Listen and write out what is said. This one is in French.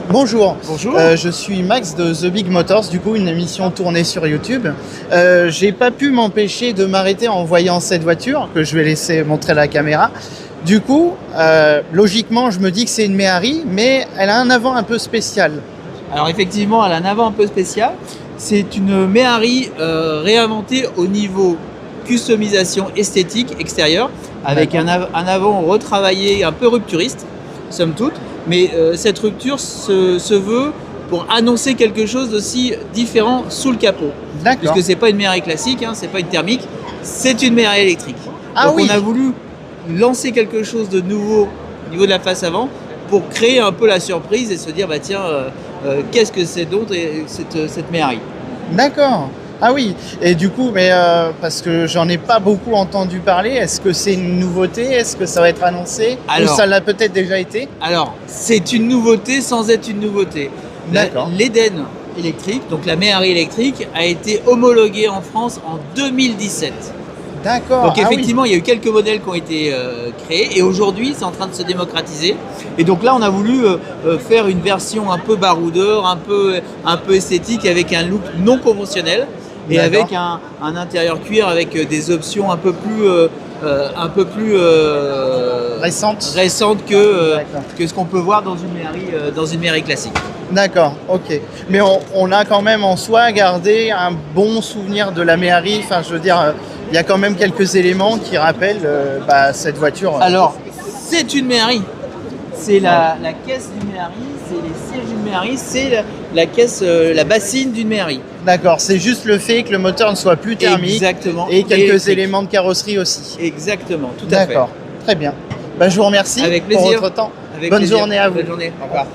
Bonjour. Bonjour. Je suis Max de The Big Motors, du coup une émission tournée sur YouTube. J'ai pas pu m'empêcher de m'arrêter en voyant cette voiture que je vais laisser montrer à la caméra. Du coup, logiquement, je me dis que c'est une Méhari, mais elle a un avant un peu spécial. Alors effectivement, elle a un avant un peu spécial. C'est une Méhari réinventée au niveau customisation esthétique extérieure, avec un avant retravaillé un peu rupturiste, somme toute. Mais cette rupture se veut pour annoncer quelque chose d'aussi différent sous le capot. D'accord. Puisque c'est pas une Méhari classique, c'est pas une thermique, c'est une Méhari électrique. Ah Donc oui. on a voulu lancer quelque chose de nouveau au niveau de la face avant pour créer un peu la surprise et se dire qu'est-ce que c'est donc cette Méhari. D'accord. Ah oui. Et du coup, parce que j'en ai pas beaucoup entendu parler, est-ce que c'est une nouveauté? Est-ce que ça va être annoncé? Ou ça l'a peut-être déjà été? Alors, c'est une nouveauté sans être une nouveauté. D'accord. L'Eden électrique, donc la Méhari électrique, a été homologuée en France en 2017. D'accord. Donc effectivement, il y a eu quelques modèles qui ont été créés et aujourd'hui, c'est en train de se démocratiser. Et donc là, on a voulu faire une version un peu baroudeur, un peu esthétique, avec un look non conventionnel et avec un intérieur cuir avec des options un peu plus récentes que ce qu'on peut voir dans une Méhari classique. D'accord, ok. Mais on a quand même en soi gardé un bon souvenir de la Méhari. Enfin, je veux dire, il y a quand même quelques éléments qui rappellent cette voiture. Alors, c'est une Méhari. C'est la caisse d'une Méhari, c'est les sièges d'une Méhari, c'est la caisse, la bassine d'une Méhari. D'accord, c'est juste le fait que le moteur ne soit plus thermique. Exactement. Et quelques éléments de carrosserie aussi. Exactement, tout à fait. D'accord, très bien. Je vous remercie Avec plaisir. pour votre temps. Avec Bonne plaisir. journée à vous. Bonne journée, au revoir.